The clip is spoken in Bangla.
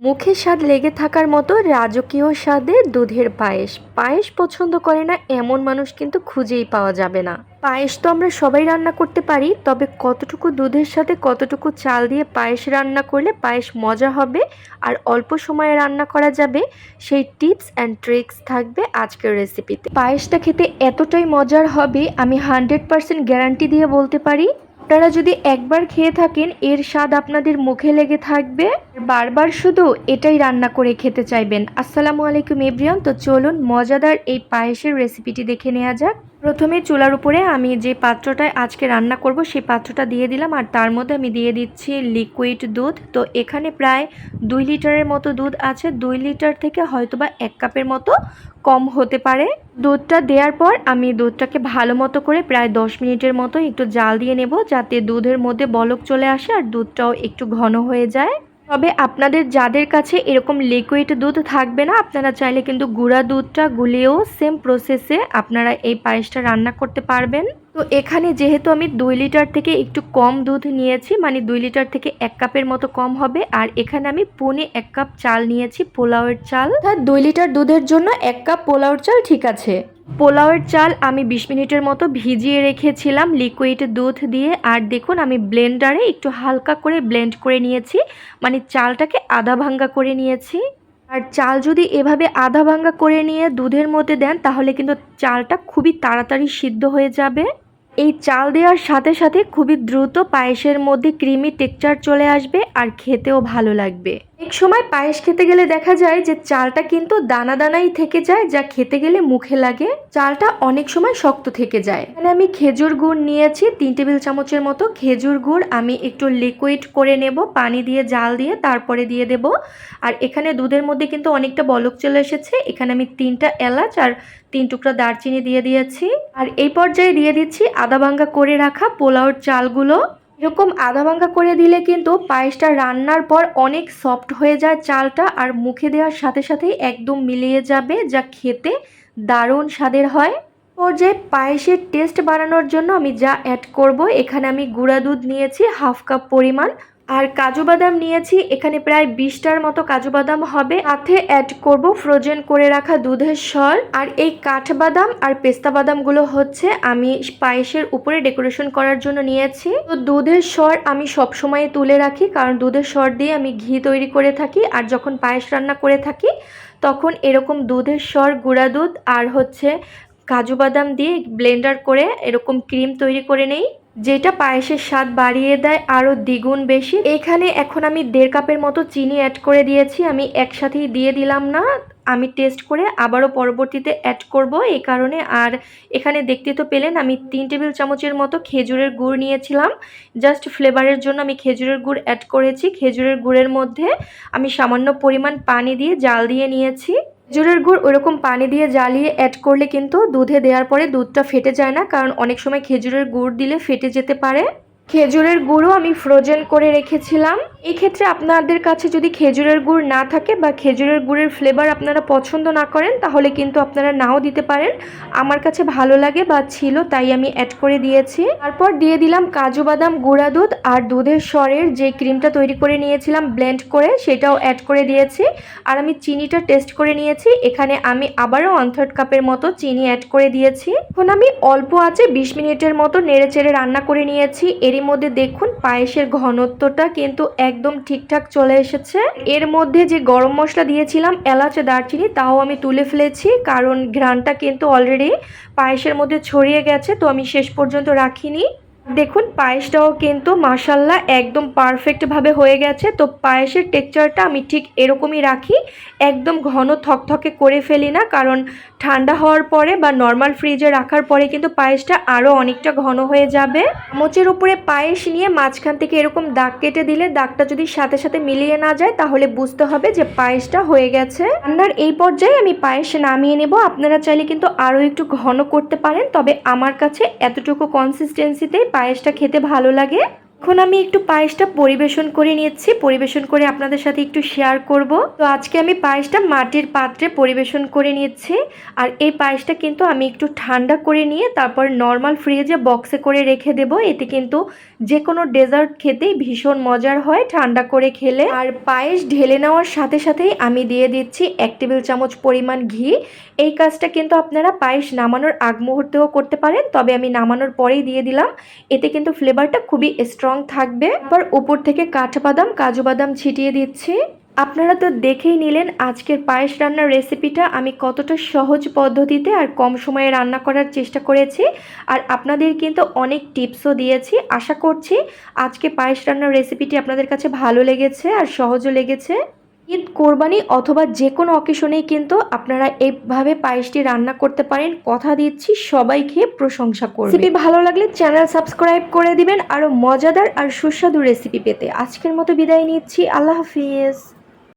মুখে স্বাদ লেগে থাকার মতো রাজকীয় স্বাদে দুধের পায়েস। পায়েস পছন্দ করে না এমন মানুষ কিন্তু খুঁজেই পাওয়া যাবে না। পায়েস তো আমরা সবাই রান্না করতে পারি, তবে কতটুকু দুধের সাথে কতটুকু চাল দিয়ে পায়েস রান্না করলে পায়েস মজা হবে আর অল্প সময়ে রান্না করা যাবে, সেই টিপস অ্যান্ড ট্রিক্স থাকবে আজকের রেসিপিতে। পায়েসটা খেতে এতটাই মজার হবে, আমি 100% গ্যারান্টি দিয়ে বলতে পারি। আপনারা যদি একবার খেয়ে থাকেন এর স্বাদ আপনাদের মুখে লেগে থাকবে, বারবার শুধু এটাই রান্না করে খেতে চাইবেন। আসসালামু আলাইকুম এভরিওয়ান, তো চলুন মজাদার এই পায়েসের রেসিপিটি দেখে নেওয়া যাক। প্রথমে চুলার উপরে আমি যে পাত্রটায় আজকে রান্না করব সেই পাত্রটা দিয়ে দিলাম, আর তার মধ্যে আমি দিয়ে দিচ্ছি লিকুইড দুধ। তো এখানে প্রায় 2 লিটারের মতো দুধ আছে, 2 লিটার থেকে হয়তোবা 1 কাপের মতো কম হতে পারে। দুধটা দেওয়ার পর আমি দুধটাকে ভালো মতো করে প্রায় 10 মিনিটের মতো একটু জাল দিয়ে নেব, যাতে দুধের মধ্যে বলক চলে আসে আর দুধটাও একটু ঘন হয়ে যায়। তবে আপনাদের যাদের কাছে এরকম লিকুইড দুধ থাকবে না, আপনারা চাইলে কিন্তু গুঁড়া দুধটা গুলিয়েও সেম প্রসেসে আপনারা এই পায়েসটা রান্না করতে পারবেন। তো এখানে যেহেতু আমি 2 লিটার থেকে একটু কম দুধ নিয়েছি, মানে 2 লিটার থেকে 1 কাপের মতো কম হবে, আর এখানে আমি পৌনে 1 কাপ চাল নিয়েছি, পোলাওয়ের চাল। 2 লিটার দুধের জন্য 1 কাপ পোলাওয়ের চাল ঠিক আছে। পোলাওয়ের চাল আমি 20 মিনিটের মতো ভিজিয়ে রেখেছিলাম লিকুইড দুধ দিয়ে, আর দেখুন আমি ব্লেন্ডারে একটু হালকা করে ব্লেন্ড করে নিয়েছি, মানে চালটাকে আধা ভাঙ্গা করে নিয়েছি। আর চাল যদি এভাবে আধা ভাঙ্গা করে নিয়ে দুধের মধ্যে দেন তাহলে কিন্তু চালটা খুবই তাড়াতাড়ি সিদ্ধ হয়ে যাবে। এই চাল দেওয়ার সাথে সাথে খুবই দ্রুত পায়েসের মধ্যে ক্রিমি টেক্সচার চলে আসবে আর খেতেও ভালো লাগবে। এক সময় পায়েস খেতে গেলে দেখা যায় যে চালটা কিন্তু দানা দানাই থেকে যায়, যা খেতে গেলে মুখে লাগে। চালটা অনেক সময় শক্ত থেকে যায়। এখানে আমি খেজুর গুড় নিয়েছি 3 টেবিল চামচের মতো। খেজুর গুড় আমি একটু লিকুইড করে নেব, পানি দিয়ে জাল দিয়ে তারপরে দিয়ে দেব। আর এখানে দুধের মধ্যে কিন্তু অনেকটা বলক চলে এসেছে, এখানে আমি 3টা এলাচ আর 3 টুকরা দারচিনি দিয়ে দিয়েছি। আর এই পর্যায়ে দিয়ে দিচ্ছি আধা ভাঙ্গা করে রাখা পোলাওর চালগুলো। এরকম আধা ভাঙ্গা করে দিলে কিন্তু পায়েসটা রান্নার পর অনেক সফট হয়ে যায় চালটা, আর মুখে দেওয়ার সাথে সাথেই একদম মিলিয়ে যাবে, যা খেতে দারুণ স্বাদের হয়। পর্যায়ে পায়েসের টেস্ট বাড়ানোর জন্য আমি যা অ্যাড করব, এখানে আমি গুঁড়া দুধ নিয়েছি 1/2 কাপ পরিমাণ, আর কাজু বাদাম নিয়েছি এখানে প্রায় 20টার মতো কাজু বাদাম হবে। সাথে অ্যাড করব ফ্রোজেন করে রাখা দুধের সর। আর এই কাঠবাদাম আর পেস্তা বাদামগুলো হচ্ছে আমি পায়েসের উপরে ডেকোরেশন করার জন্য নিয়েছি। তো দুধের সর আমি সব সময় তুলে রাখি, কারণ দুধের সর দিয়ে আমি ঘি তৈরি করে থাকি, আর যখন পায়েস রান্না করে থাকি তখন এরকম দুধের সর, গুঁড়া দুধ আর হচ্ছে কাজু বাদাম দিয়ে ব্লেন্ডার করে এরকম ক্রিম তৈরি করে নেই, যেটা পায়েসের স্বাদ বাড়িয়ে দেয় আরও দ্বিগুণ বেশি। এখানে এখন আমি 1.5 কাপের মতো চিনি অ্যাড করে দিয়েছি, আমি একসাথেই দিয়ে দিলাম না, আমি টেস্ট করে আবারও পরবর্তীতে অ্যাড করব এই কারণে। আর এখানে দেখতে তো পেলেন আমি 3 টেবিল চামচের মতো খেজুরের গুড় নিয়েছিলাম, জাস্ট ফ্লেভারের জন্য আমি খেজুরের গুড় অ্যাড করেছি। খেজুরের গুড়ের মধ্যে আমি সামান্য পরিমাণ পানি দিয়ে জাল দিয়ে নিয়েছি। খেজুরের গুড় ওইরকম পানি দিয়ে জ্বালিয়ে অ্যাড করলে কিন্তু দুধে দেওয়ার পরে দুধটা ফেটে যায় না, কারণ অনেক সময় খেজুরের গুড় দিলে ফেটে যেতে পারে। খেজুরের গুড়ও আমি ফ্রোজেন করে রেখেছিলাম। এই ক্ষেত্রে আপনাদের কাছে যদি খেজুরের গুড় না থাকে বা খেজুরের গুড়ের ফ্লেভার আপনারা পছন্দ না করেন তাহলে কিন্তু আপনারা নাও দিতে পারেন। আমার কাছে ভালো লাগে বা ছিল তাই আমি অ্যাড করে দিয়েছি। তারপর দিয়ে দিলাম কাজু বাদাম, গুঁড়া দুধ আর দুধের সরের যে ক্রিমটা তৈরি করে নিয়েছিলাম ব্লেন্ড করে, সেটাও অ্যাড করে দিয়েছি। আর আমি চিনিটা টেস্ট করে নিয়েছি, এখানে আমি আবারও 1/3 কাপের মতো চিনি অ্যাড করে দিয়েছি। এখন আমি অল্প আঁচে 20 মিনিটের মতো নেড়ে চেড়ে রান্না করে নিয়েছি। এরই মধ্যে দেখুন পায়েসের ঘনত্বটা কিন্তু একদম ঠিকঠাক চলে এসেছে। এর মধ্যে যে গরম মশলা দিয়েছিলাম এলাচ, দারচিনি, তাও আমি তুলে ফেলেছি, কারণ ঘ্রাণটা কিন্তু অলরেডি পায়েসের মধ্যে ছড়িয়ে গেছে, তো আমি শেষ পর্যন্ত রাখিনি। দেখুন পায়েসটাও কিন্তু মাশাল্লাহ একদম পারফেক্টভাবে হয়ে গেছে। তো পায়েসের টেক্সচারটা আমি ঠিক এরকমই রাখি, একদম ঘন থকথকে করে ফেলি না, কারণ ঠান্ডা হওয়ার পরে বা নর্মাল ফ্রিজে রাখার পরে কিন্তু পায়েসটা আরও অনেকটা ঘন হয়ে যাবে। চামচের উপরে পায়েস নিয়ে মাঝখান থেকে এরকম দাগ কেটে দিলে দাগটা যদি সাথে সাথে মিলিয়ে না যায় তাহলে বুঝতে হবে যে পায়েসটা হয়ে গেছে। রান্নার এই পর্যায়ে আমি পায়েস নামিয়ে নেব। আপনারা চাইলে কিন্তু আরও একটু ঘন করতে পারেন, তবে আমার কাছে এতটুকু কনসিস্টেন্সিতেই পায়েসটা খেতে ভালো লাগে। এখন আমি একটু পায়েসটা পরিবেশন করে নিচ্ছি, পরিবেশন করে আপনাদের সাথে একটু শেয়ার করব। তো আজকে আমি পায়েসটা মাটির পাত্রে পরিবেশন করে নিচ্ছি। আর এই পায়েসটা কিন্তু আমি একটু ঠান্ডা করে নিয়ে তারপর নর্মাল ফ্রিজে বক্সে করে রেখে দেব। এতে কিন্তু যে কোনো ডেজার্ট খেতেই ভীষণ মজার হয় ঠান্ডা করে খেলে। আর পায়েস ঢেলে নেওয়ার সাথে সাথেই আমি দিয়ে দিচ্ছি 1 টেবিল চামচ পরিমাণ ঘি। এই কাজটা কিন্তু আপনারা পায়েস নামানোর আগ মুহূর্তেও করতে পারেন, তবে আমি নামানোর পরেই দিয়ে দিলাম। এতে কিন্তু ফ্লেভারটা খুবই স্ট্রং থাকবে। আবার উপর থেকে কাঠবাদাম, কাজু বাদাম ছিটিয়ে দিচ্ছি। আপনারা তো দেখেই নিলেন আজকের পায়েস রান্নার রেসিপিটা আমি কতটা সহজ পদ্ধতিতে আর কম সময়ে রান্না করার চেষ্টা করেছি। আর আপনাদের কিন্তু অনেক টিপসও দিয়েছি। আশা করছি আজকে পায়েস রান্নার রেসিপিটি আপনাদের কাছে ভালো লেগেছে আর সহজও লেগেছে। ঈদ, কোরবানি অথবা যে কোনো অকেশনেই কিন্তু আপনারা এইভাবে পায়েসটি রান্না করতে পারেন। কথা দিচ্ছি সবাই খেয়ে প্রশংসা করবে। রেসিপি ভালো লাগলে চ্যানেল সাবস্ক্রাইব করে দিবেন আরও মজাদার আর সুস্বাদু রেসিপি পেতে। আজকের মতো বিদায় নিচ্ছি। আল্লাহ হাফিজ।